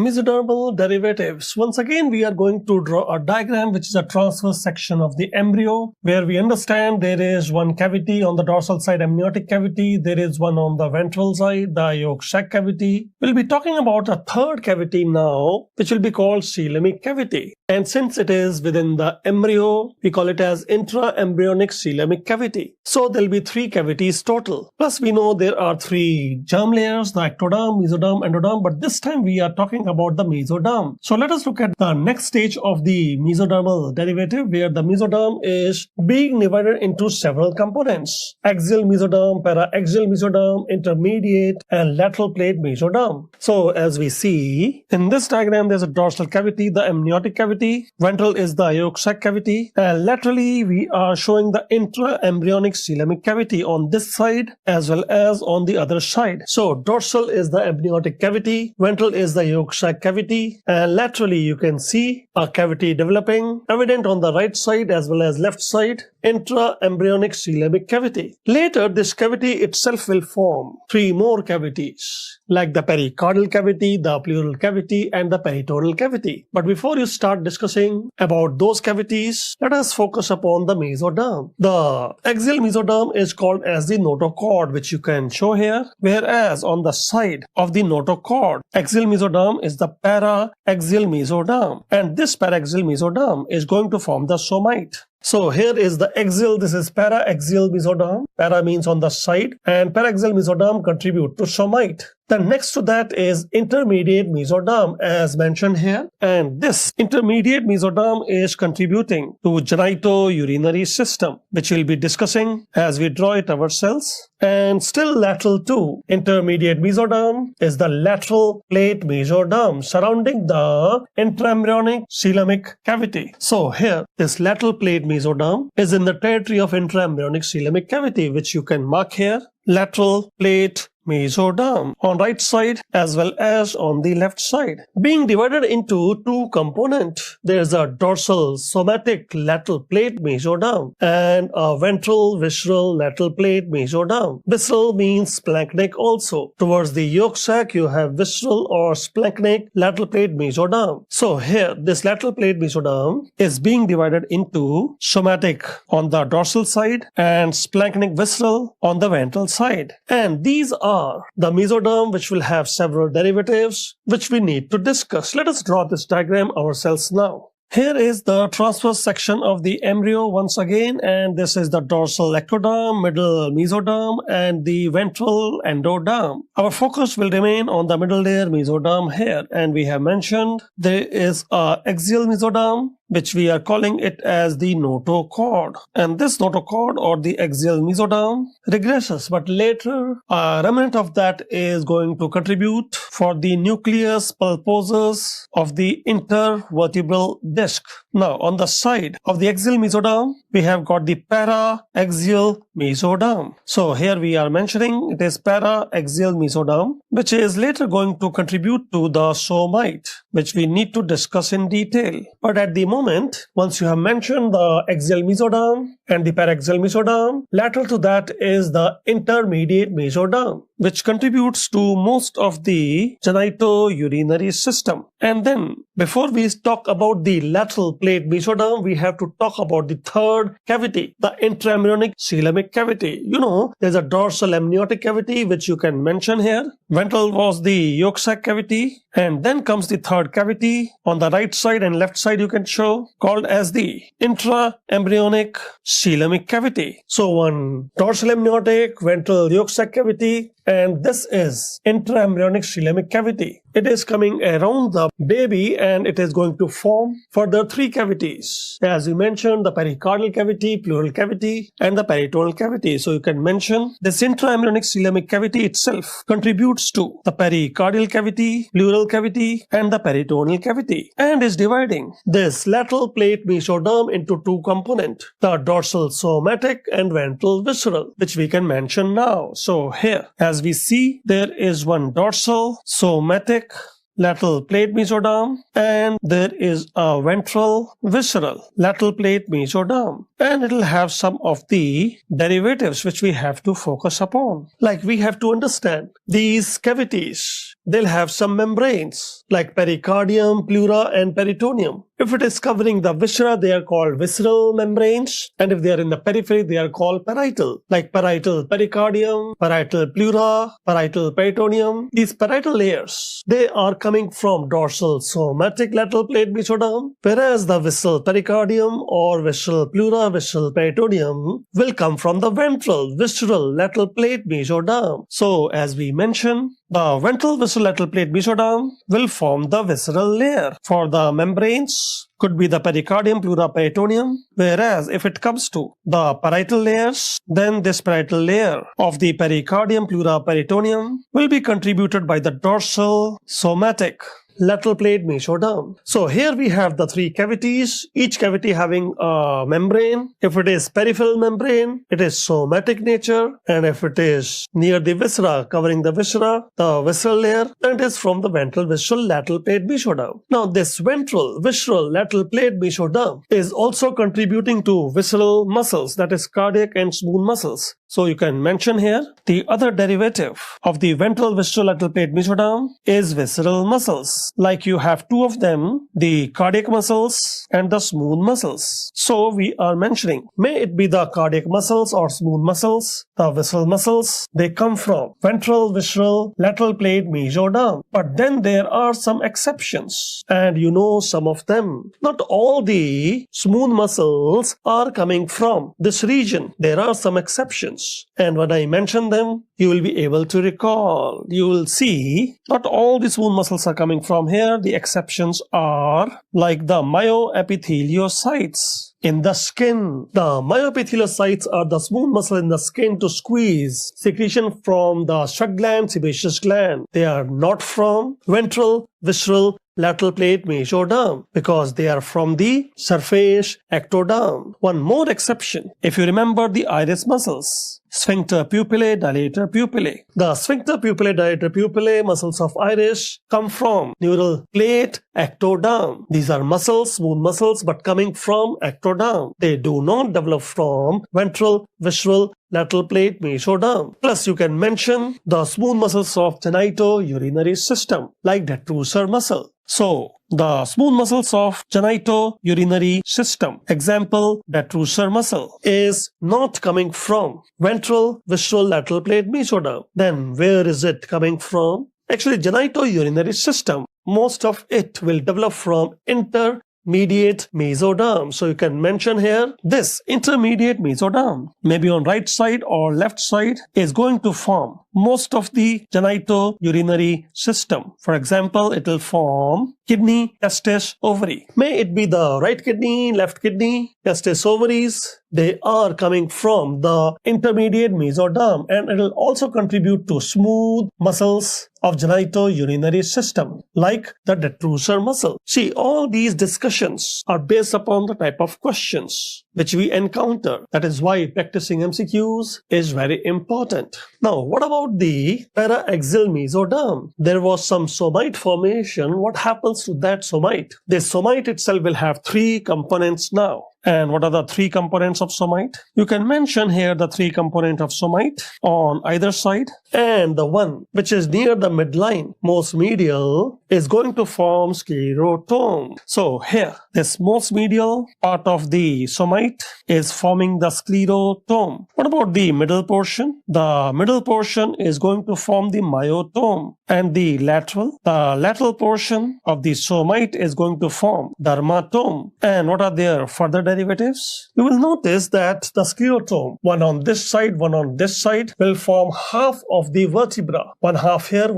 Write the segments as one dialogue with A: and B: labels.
A: mesodermal derivatives. Once again, we are going to draw a diagram which is a transverse section of the embryo, where we understand there is one cavity on the dorsal side, amniotic cavity. There is one on the ventral side, the yolk sac cavity. We'll be talking about a third cavity now, which will be called coelomic cavity. And since it is within the embryo, we call it as intra-embryonic coelomic cavity. So there'll be three cavities total. Plus we know there are three germ layers, the ectoderm, mesoderm, endoderm, but this time we are talking about the mesoderm. So let us look at the next stage of the mesodermal derivative, where the mesoderm is being divided into several components: axial mesoderm, para-axial mesoderm, intermediate, and lateral plate mesoderm. So as we see in this diagram, there's a dorsal cavity, the amniotic cavity, ventral is the yolk sac cavity, and laterally we are showing the intra-embryonic coelomic cavity on this side as well as on the other side. So dorsal is the amniotic cavity, ventral is the yolk sac cavity, and laterally you can see a cavity developing, evident on the right side as well as left side, intra-embryonic coelomic cavity. Later, this cavity itself will form three more cavities, like the pericardial cavity, the pleural cavity, and the peritoneal cavity. But before you start discussing about those cavities, let us focus upon the mesoderm. The axial mesoderm is called as the notochord, which you can show here, whereas on the side of the notochord, axial mesoderm is the para-axial mesoderm, and this para-axial mesoderm is going to form the somite. So here is the axial, this is para-axial mesoderm. Para means on the side, and para-axial mesoderm contribute to somite. Then next to that is intermediate mesoderm as mentioned here, and this intermediate mesoderm is contributing to genitourinary system, which we'll be discussing as we draw it ourselves. And still lateral to intermediate mesoderm is the lateral plate mesoderm surrounding the intraembryonic coelomic cavity. So here this lateral plate mesoderm is in the territory of intraembryonic coelomic cavity, which you can mark here, lateral plate mesoderm on right side as well as on the left side, being divided into two components. There's a dorsal somatic lateral plate mesoderm and a ventral visceral lateral plate mesoderm. Visceral means splanchnic also. Towards the yolk sac you have visceral or splanchnic lateral plate mesoderm. So here this lateral plate mesoderm is being divided into somatic on the dorsal side and splanchnic visceral on the ventral side. And these are the mesoderm, which will have several derivatives which we need to discuss. Let us draw this diagram ourselves now. Here is the transverse section of the embryo once again, and this is the dorsal ectoderm, middle mesoderm, and the ventral endoderm. Our focus will remain on the middle layer mesoderm here, and we have mentioned there is a axial mesoderm, which we are calling it as the notochord. And this notochord or the axial mesoderm regresses, but later a remnant of that is going to contribute for the nucleus pulposus of the intervertebral disc. Now on the side of the axial mesoderm, we have got the para-axial mesoderm. So here we are mentioning it is para-axial mesoderm, which is later going to contribute to the somite, which we need to discuss in detail. But at the moment, once you have mentioned the axial mesoderm and the para-axial mesoderm, lateral to that is the intermediate mesoderm, which contributes to most of the genitourinary system. And then before we talk about the lateral plate mesoderm, we have to talk about the third cavity, the intraembryonic coelomic cavity. You know, there's a dorsal amniotic cavity which you can mention here. Ventral was the yolk sac cavity, and then comes the third cavity on the right side and left side you can show, called as the intraembryonic coelomic cavity. So one dorsal amniotic, ventral yolk sac cavity, and this is intraembryonic coelomic cavity. It is coming around the baby and it is going to form further three cavities. As we mentioned, the pericardial cavity, pleural cavity, and the peritoneal cavity. So you can mention this intraembryonic coelomic cavity itself contributes to the pericardial cavity, pleural cavity, and the peritoneal cavity, and is dividing this lateral plate mesoderm into two components, the dorsal somatic and ventral visceral, which we can mention now. So here, as we see, there is one dorsal somatic lateral plate mesoderm, and there is a ventral visceral lateral plate mesoderm. and it will have some of the derivatives which we have to focus upon. Like we have to understand these cavities, they'll have some membranes like pericardium, pleura and peritoneum. If it is covering the viscera, they are called visceral membranes, and if they are in the periphery, they are called parietal, like parietal pericardium, parietal pleura, parietal peritoneum. These parietal layers, they are coming from dorsal somatic lateral plate mesoderm, whereas the visceral pericardium or visceral pleura, visceral peritoneum will come from the ventral visceral lateral plate mesoderm. So as we mentioned, the ventral visceral lateral plate mesoderm will form the visceral layer. For the membranes, could be the pericardium, pleura, peritoneum, whereas if it comes to the parietal layers, then this parietal layer of the pericardium, pleura, peritoneum will be contributed by the dorsal somatic lateral plate mesoderm. So here we have the three cavities, each cavity having a membrane. If it is peripheral membrane, it is somatic nature, and if it is near the viscera, covering the visceral layer, then it is from the ventral visceral lateral plate mesoderm. Now this ventral visceral lateral plate mesoderm is also contributing to visceral muscles, that is cardiac and smooth muscles. So you can mention here the other derivative of the ventral visceral lateral plate mesoderm is visceral muscles. Like you have two of them, the cardiac muscles and the smooth muscles. So we are mentioning, may it be the cardiac muscles or smooth muscles, the visceral muscles, they come from ventral visceral lateral plate mesoderm. But then there are some exceptions, and you know some of them. Not all the smooth muscles are coming from this region. There are some exceptions. And when I mention them, you will be able to recall. You will see not all the smooth muscles are coming from here. The exceptions are like the myoepitheliocytes in the skin. The myoepitheliocytes are the smooth muscle in the skin to squeeze secretion from the sweat gland, sebaceous gland. They are not from ventral visceral lateral plate mesoderm because they are from the surface ectoderm. One more exception, if you remember the iris muscles, sphincter pupillae, dilator pupillae. The sphincter pupillae, dilator pupillae muscles of iris come from neural plate ectoderm. These are muscles, smooth muscles, but coming from ectoderm. They do not develop from ventral visceral lateral plate mesoderm. Plus you can mention the smooth muscles of genitourinary system like detrusor muscle. So the smooth muscles of genitourinary system, example detrusor muscle, is not coming from ventral visceral lateral plate mesoderm. Then where is it coming from? Actually, genitourinary system, most of it will develop from intermediate mesoderm. So you can mention here this intermediate mesoderm, maybe on right side or left side, is going to form most of the genitourinary system. For example, it will form kidney, testis, ovary. May it be the right kidney, left kidney, testis, ovaries. They are coming from the intermediate mesoderm, and it will also contribute to smooth muscles of genitourinary system like the detrusor muscle. See, all these discussions are based upon the type of questions which we encounter. That is why practicing MCQs is very important. Now, what about the paraaxial mesoderm? There was some somite formation. What happens to that somite? This somite itself will have three components now. And what are the three components of somite? You can mention here the three components of somite on either side, and the one which is near the midline, most medial, is going to form sclerotome. So here, this most medial part of the somite is forming the sclerotome. What about the middle portion? The middle portion is going to form the myotome. And the lateral portion of the somite is going to form dermatome. And what are their further derivatives? You will notice that the sclerotome, one on this side, one on this side, will form half of the vertebra. One half here,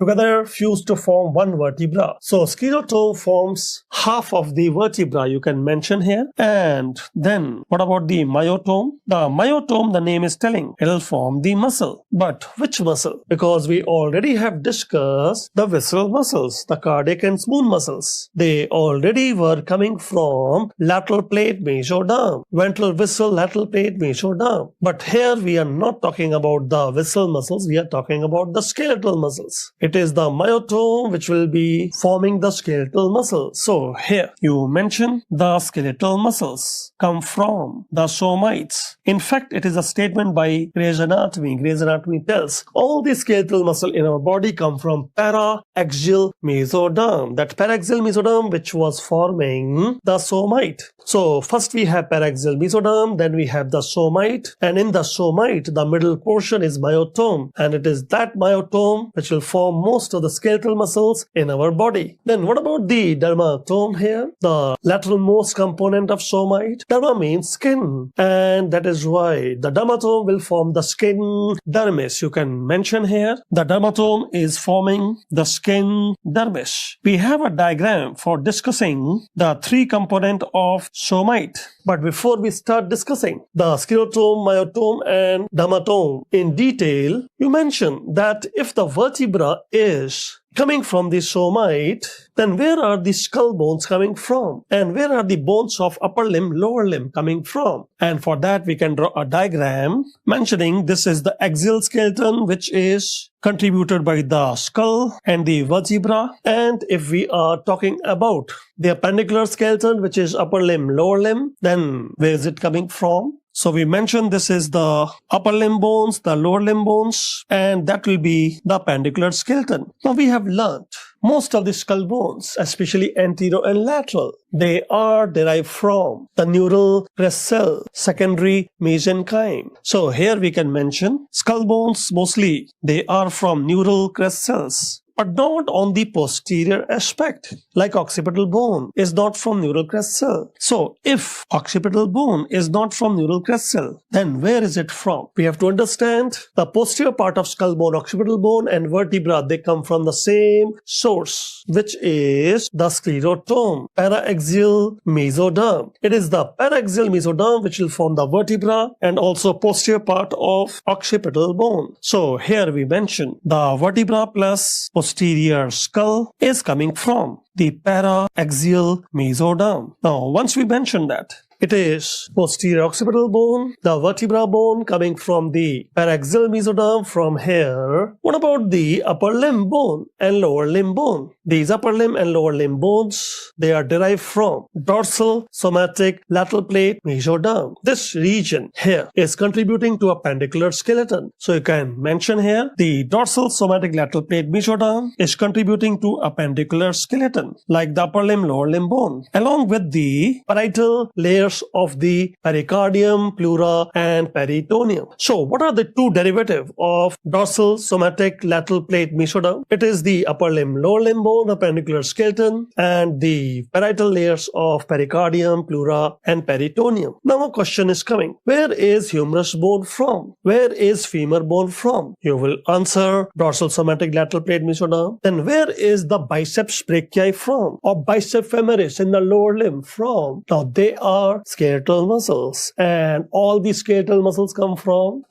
A: together fused to form one vertebra. So sclerotome forms half of the vertebra, you can mention here. And then what about the myotome? The myotome, the name is telling, it will form the muscle. But which muscle? Because we already have discussed the visceral muscles, the cardiac and smooth muscles. They already were coming from lateral plate, mesoderm. Ventral vessel, lateral plate, mesoderm. But here we are not talking about the vessel muscles, we are talking about the skeletal muscles. It is the myotome which will be forming the skeletal muscle. So here you mention the skeletal muscles come from the somites. In fact, it is a statement by Gray's Anatomy. Gray's Anatomy tells all the skeletal muscle in our body come from para-axial mesoderm. That para-axial mesoderm which was forming the somite. So first we have para-axial mesoderm, then we have the somite, and in the somite the middle portion is myotome, and it is that myotome which will form most of the skeletal muscles in our body. Then what about the dermatome here? The lateralmost component of somite. Derma means skin, and that is why the dermatome will form the skin dermis. You can mention here the dermatome is forming the skin dermis. We have a diagram for discussing the three component of somite. But before we start discussing the sclerotome, myotome and dermatome in detail, you mention that if the vertebra is coming from the somite, then where are the skull bones coming from? And where are the bones of upper limb, lower limb coming from? And for that we can draw a diagram mentioning this is the axial skeleton which is contributed by the skull and the vertebra. And if we are talking about the appendicular skeleton which is upper limb, lower limb, then where is it coming from? So we mentioned this is the upper limb bones, the lower limb bones, and that will be the appendicular skeleton. Now we have learnt most of the skull bones, especially anterior and lateral, they are derived from the neural crest cell, secondary mesenchyme. So here we can mention skull bones mostly they are from neural crest cells, but not on the posterior aspect, like occipital bone is not from neural crest cell. So if occipital bone is not from neural crest cell, then where is it from? We have to understand the posterior part of skull bone, occipital bone and vertebra, they come from the same source, which is the sclerotome, para-axial mesoderm. It is the para-axial mesoderm which will form the vertebra and also posterior part of occipital bone. So here we mention the vertebra plus posterior skull is coming from the para-axial mesoderm. Now, once we mention that, it is posterior occipital bone, the vertebra bone coming from the para-axial mesoderm from here. What about the upper limb bone and lower limb bone? These upper limb and lower limb bones, they are derived from dorsal somatic lateral plate mesoderm. This region here is contributing to appendicular skeleton. So you can mention here the dorsal somatic lateral plate mesoderm is contributing to appendicular skeleton, like the upper limb, lower limb bone, along with the parietal layers of the pericardium, pleura and peritoneum. So what are the two derivatives of dorsal somatic lateral plate mesoderm? It is the upper limb, lower limb bone, appendicular skeleton, and the parietal layers of pericardium, pleura and peritoneum. Now a question is coming. Where is humerus bone from? Where is femur bone from? You will answer dorsal somatic lateral plate mesoderm. Then where is the biceps brachii from? Or biceps femoris in the lower limb from? Now they are skeletal muscles, and all the skeletal muscles come from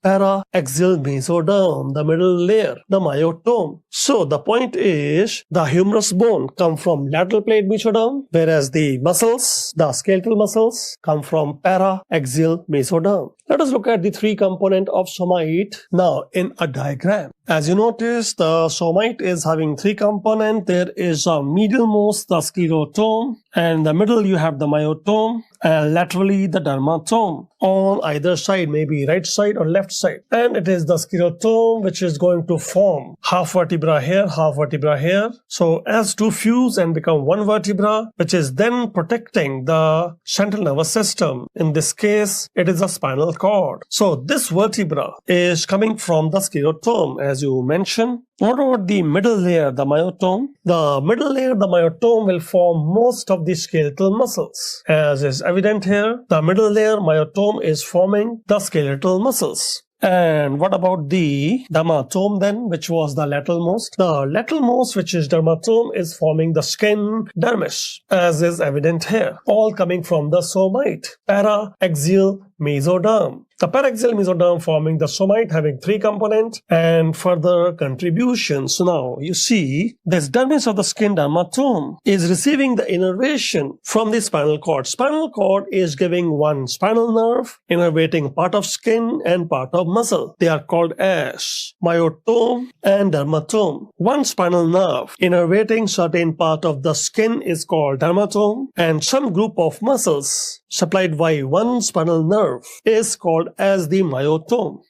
A: para-axial mesoderm, the middle layer, the myotome. So the point is the humerus bone come from lateral plate mesoderm, whereas the muscles, the skeletal muscles, come from para-axial mesoderm. Let us look at the three component of somite now in a diagram. As you notice, the somite is having three components. There is a medialmost, the sclerotome, and in the middle you have the myotome, and laterally the dermatome. On either side, maybe right side or left side. And it is the sclerotome which is going to form half vertebra here, half vertebra here. So as to fuse and become one vertebra, which is then protecting the central nervous system. In this case, it is a spinal cord. So this vertebra is coming from the sclerotome, as you mentioned. What about the middle layer, the myotome? The middle layer, the myotome, will form most of the skeletal muscles. As is evident here, the middle layer, myotome, is forming the skeletal muscles. And what about the dermatome then, which was the lateralmost? The lateralmost, which is dermatome, is forming the skin dermis, as is evident here, all coming from the somite, para-axial mesoderm. The paraxial mesoderm forming the somite having 3 components and further contributions. So now you see this dermis of the skin dermatome is receiving the innervation from the spinal cord. Spinal cord is giving one spinal nerve innervating part of skin and part of muscle. They are called as myotome and dermatome. One spinal nerve innervating certain part of the skin is called dermatome, and some group of muscles supplied by one spinal nerve is called as the myotome.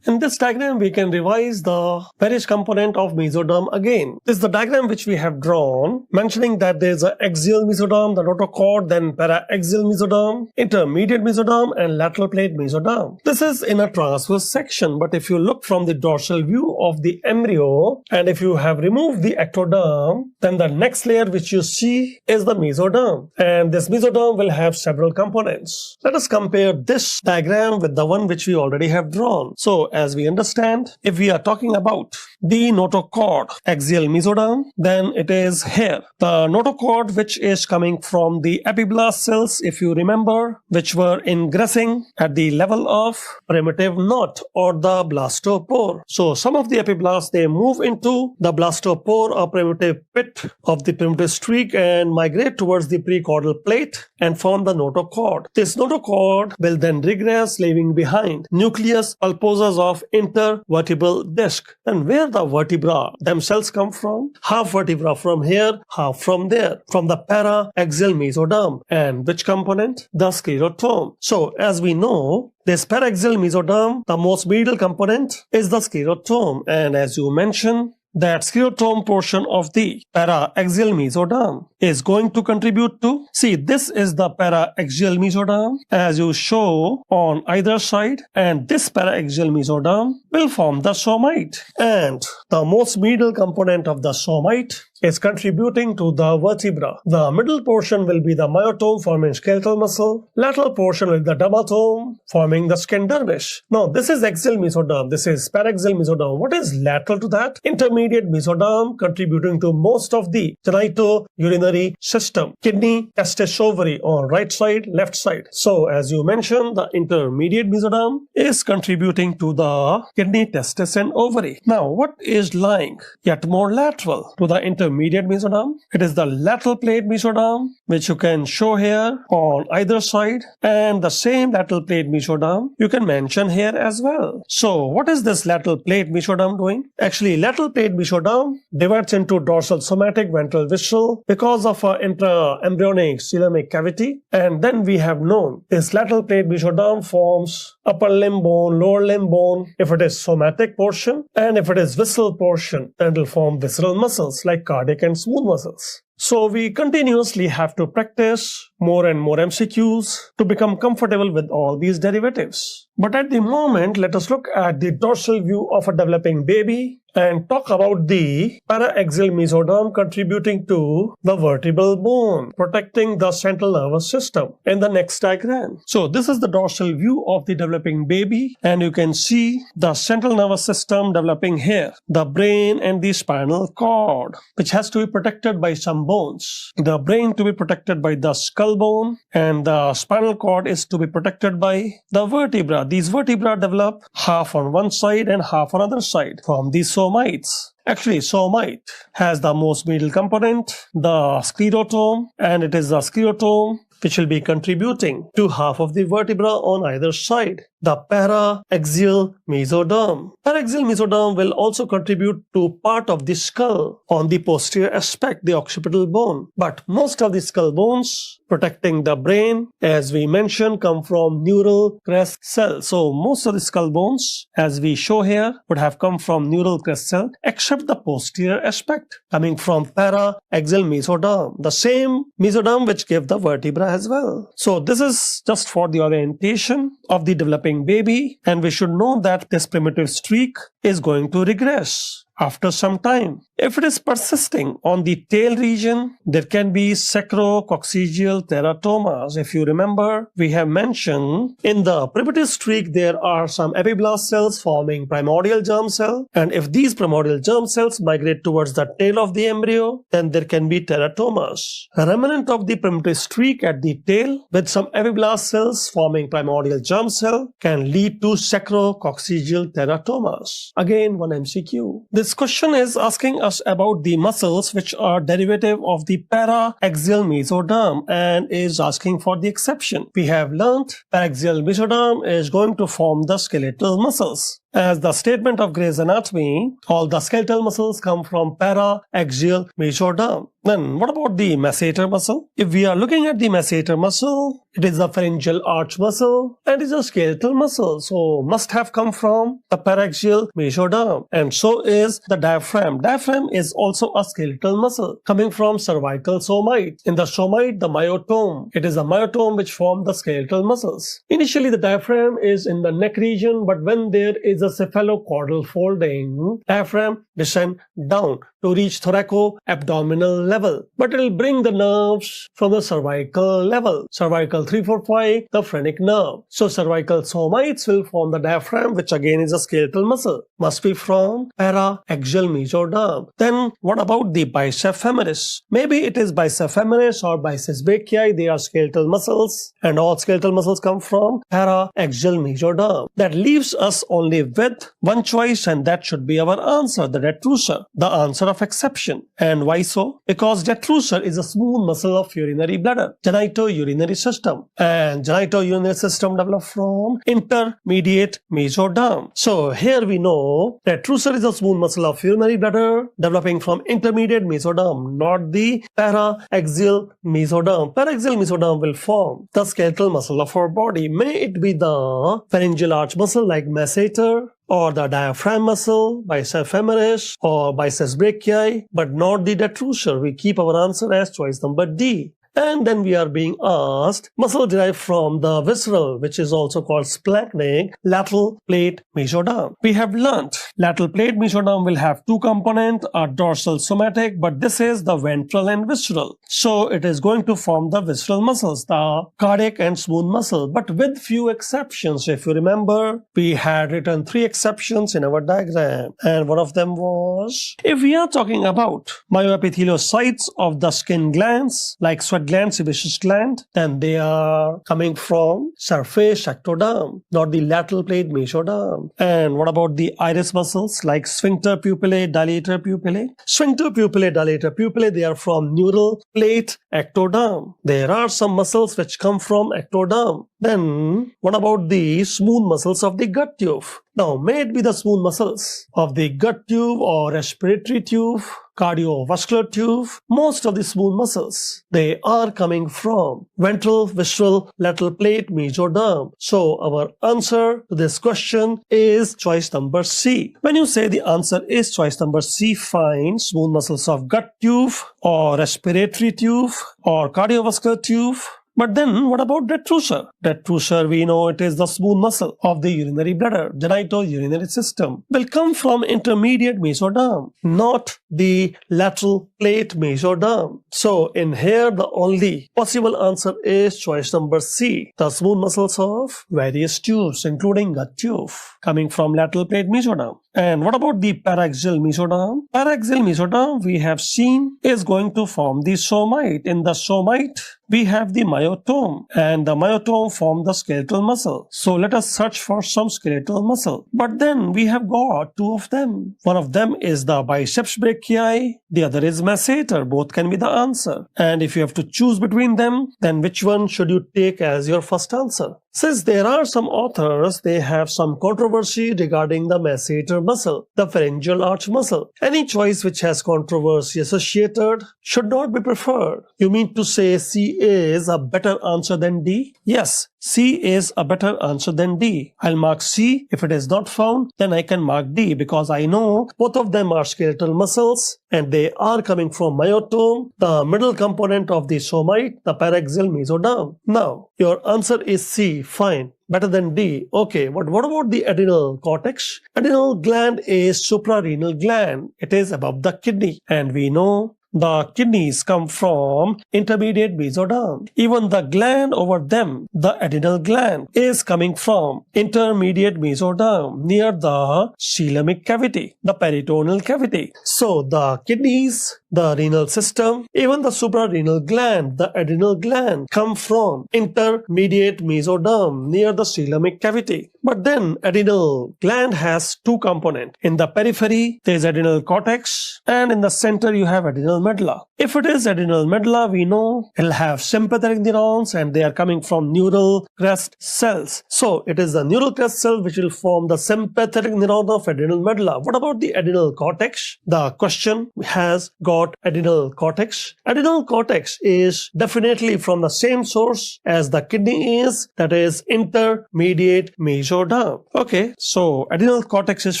A: In this diagram, we can revise the various component of mesoderm again. This is the diagram which we have drawn, mentioning that there is an axial mesoderm, the notochord, then paraxial mesoderm, intermediate mesoderm, and lateral plate mesoderm. This is in a transverse section, but if you look from the dorsal view of the embryo, and if you have removed the ectoderm, then the next layer which you see is the mesoderm. And this mesoderm will have several components. Let us compare this diagram with the one which we already have drawn. So, as we understand, if we are talking about the notochord axial mesoderm, then it is here. The notochord which is coming from the epiblast cells, if you remember, which were ingressing at the level of primitive knot or the blastopore. So some of the epiblast, they move into the blastopore or primitive pit of the primitive streak and migrate towards the precaudal plate and form the notochord. This notochord will then regress, leaving behind nucleus pulposus of intervertebral disc. And where the vertebra themselves come from? Half vertebra from here, half from there, from the paraxial mesoderm. And which component? The sclerotome. So as we know, this paraxial mesoderm, the most medial component is the sclerotome. And as you mentioned, that sclerotome portion of the paraxial mesoderm is going to contribute to, see, this is the paraxial mesoderm as you show on either side, and this paraxial mesoderm will form the somite. And the most medial component of the somite is contributing to the vertebra. The middle portion will be the myotome forming skeletal muscle. Lateral portion will be the dermatome forming the skin dermis. Now this is axial mesoderm. This is paraxial mesoderm. What is lateral to that? Intermediate mesoderm contributing to most of the genitourinary system. Kidney, testis, ovary on right side, left side. So as you mentioned, the intermediate mesoderm is contributing to the kidney, testis and ovary. Now what is lying yet more lateral to the intermediate mesoderm? It is the lateral plate mesoderm, which you can show here on either side, and the same lateral plate mesoderm you can mention here as well. So what is this lateral plate mesoderm doing? Actually, lateral plate mesoderm divides into dorsal somatic, ventral visceral because of an intra-embryonic coelomic cavity, and then we have known this lateral plate mesoderm forms upper limb bone, lower limb bone if it is somatic portion, and if it is visceral portion, then it will form visceral muscles like cardiac and smooth muscles. So we continuously have to practice more and more MCQs to become comfortable with all these derivatives. But at the moment, let us look at the dorsal view of a developing baby and talk about the paraxial mesoderm contributing to the vertebral bone, protecting the central nervous system in the next diagram. So this is the dorsal view of the developing baby, and you can see the central nervous system developing here, the brain and the spinal cord, which has to be protected by some bones. The brain to be protected by the skull bone, and the spinal cord is to be protected by the vertebra. These vertebra develop half on one side and half on other side from these somites. Actually, somite has the most medial component, the sclerotome, and it is the sclerotome which will be contributing to half of the vertebra on either side, the paraxial mesoderm. Paraxial mesoderm will also contribute to part of the skull on the posterior aspect, the occipital bone. But most of the skull bones protecting the brain, as we mentioned, come from neural crest cells. So most of the skull bones, as we show here, would have come from neural crest cell, except the posterior aspect coming from paraxial mesoderm, the same mesoderm which gave the vertebra as well. So this is just for the orientation of the developing baby, and we should know that this primitive streak is going to regress. after some time. If it is persisting on the tail region, there can be sacrococcygeal teratomas. If you remember, we have mentioned in the primitive streak there are some epiblast cells forming primordial germ cell, and if these primordial germ cells migrate towards the tail of the embryo, then there can be teratomas. A remnant of the primitive streak at the tail with some epiblast cells forming primordial germ cell can lead to sacrococcygeal teratomas. Again, one MCQ. This question is asking us about the muscles which are derivative of the para-axial mesoderm and is asking for the exception. We have learnt para-axial mesoderm is going to form the skeletal muscles. As the statement of Gray's Anatomy, all the skeletal muscles come from para-axial mesoderm. Then what about the masseter muscle? If we are looking at the masseter muscle, it is a pharyngeal arch muscle and is a skeletal muscle, so must have come from the para-axial mesoderm. And so is the diaphragm. Diaphragm is also a skeletal muscle coming from cervical somite. In the somite, the myotome. It is a myotome which forms the skeletal muscles. Initially, the diaphragm is in the neck region, but when there is a cephalocaudal folding, diaphragm descend down to reach thoraco-abdominal level. But it will bring the nerves from the cervical level. Cervical 345, the phrenic nerve. So cervical somites will form the diaphragm, which again is a skeletal muscle. Must be from para-axial mesoderm. Then what about the biceps femoris? Maybe it is biceps femoris or biceps brachii. They are skeletal muscles, and all skeletal muscles come from para-axial mesoderm. That leaves us only with one choice, and that should be our answer, the detrusor, the answer of exception. And why so? Because detrusor is a smooth muscle of urinary bladder, genitourinary system, and genitourinary system developed from intermediate mesoderm. So here we know detrusor is a smooth muscle of urinary bladder developing from intermediate mesoderm, not the para-axial mesoderm. Para-axial mesoderm will form the skeletal muscle of our body. May it be the pharyngeal arch muscle like masseter, or the diaphragm muscle, biceps femoris, or biceps brachii, but not the detrusor. We keep our answer as choice number D. And then we are being asked muscle derived from the visceral, which is also called splanchnic lateral plate mesoderm. We have learnt lateral plate mesoderm will have two components, a dorsal somatic, but this is the ventral and visceral. So it is going to form the visceral muscles, the cardiac and smooth muscle, but with few exceptions. If you remember, we had written 3 exceptions in our diagram, and one of them was, if we are talking about myoepitheliocytes of the skin glands like sweat gland, sebaceous gland, then they are coming from surface ectoderm, not the lateral plate mesoderm. And what about the iris muscles like sphincter pupillae, dilator pupillae? Sphincter pupillae, dilator pupillae, they are from neural plate ectoderm. There are some muscles which come from ectoderm. Then what about the smooth muscles of the gut tube? Now, may it be the smooth muscles of the gut tube or respiratory tube, cardiovascular tube, most of the smooth muscles, they are coming from ventral, visceral, lateral plate mesoderm. So our answer to this question is choice number C. When you say the answer is choice number C, fine, smooth muscles of gut tube or respiratory tube or cardiovascular tube. But then what about detrusor? Detrusor, we know it is the smooth muscle of the urinary bladder, genitourinary system, will come from intermediate mesoderm, not the lateral plate mesoderm. So in here, the only possible answer is choice number C, the smooth muscles of various tubes, including gut tube, coming from lateral plate mesoderm. And what about the para-axial mesoderm? Para-axial mesoderm, we have seen, is going to form the somite. In the somite, we have the myotome, and the myotome form the skeletal muscle. So let us search for some skeletal muscle. But then we have got 2 of them. One of them is the biceps brachii, the other is masseter. Both can be the answer. And if you have to choose between them, then which one should you take as your first answer? Since there are some authors, they have some controversy regarding the masseter muscle, the pharyngeal arch muscle. Any choice which has controversy associated should not be preferred. You mean to say C is a better answer than D? Yes, C is a better answer than D. I'll mark C. If it is not found, then I can mark D because I know both of them are skeletal muscles and they are coming from myotome, the middle component of the somite, the paraxial mesoderm. Now, your answer is C. Fine. Better than D. Okay, but what about the adrenal cortex? Adrenal gland is suprarenal gland. It is above the kidney. And we know the kidneys come from intermediate mesoderm. Even the gland over them, the adrenal gland, is coming from intermediate mesoderm near the coelomic cavity, the peritoneal cavity. So the kidneys, the renal system, even the suprarenal gland, the adrenal gland, come from intermediate mesoderm near the coelomic cavity. But then adrenal gland has two components. In the periphery, there is adrenal cortex, and in the center you have adrenal medulla. If it is adrenal medulla, we know it will have sympathetic neurons and they are coming from neural crest cells. So it is the neural crest cell which will form the sympathetic neuron of adrenal medulla. What about the adrenal cortex? The question has got adrenal cortex. Adrenal cortex is definitely from the same source as the kidney is, that is intermediate mesoderm. Okay, so adrenal cortex is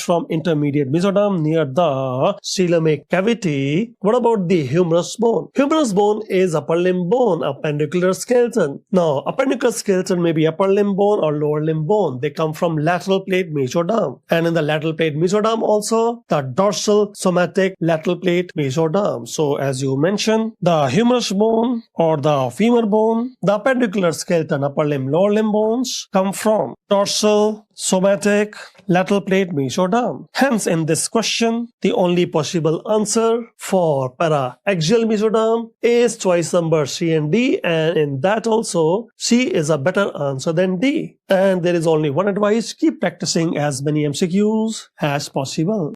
A: from intermediate mesoderm near the coelomic cavity. What about the humerus bone? Humerus bone is upper limb bone, appendicular skeleton. Now, appendicular skeleton may be upper limb bone or lower limb bone. They come from lateral plate mesoderm. And in the lateral plate mesoderm also, the dorsal somatic lateral plate mesoderm. So, as you mentioned, the humerus bone or the femur bone, the appendicular skeleton, upper limb, lower limb bones come from dorsal somatic lateral plate mesoderm. Hence, in this question, the only possible answer for paraxial mesoderm is choice number C and D, and in that also, C is a better answer than D. And there is only one advice: keep practicing as many MCQs as possible.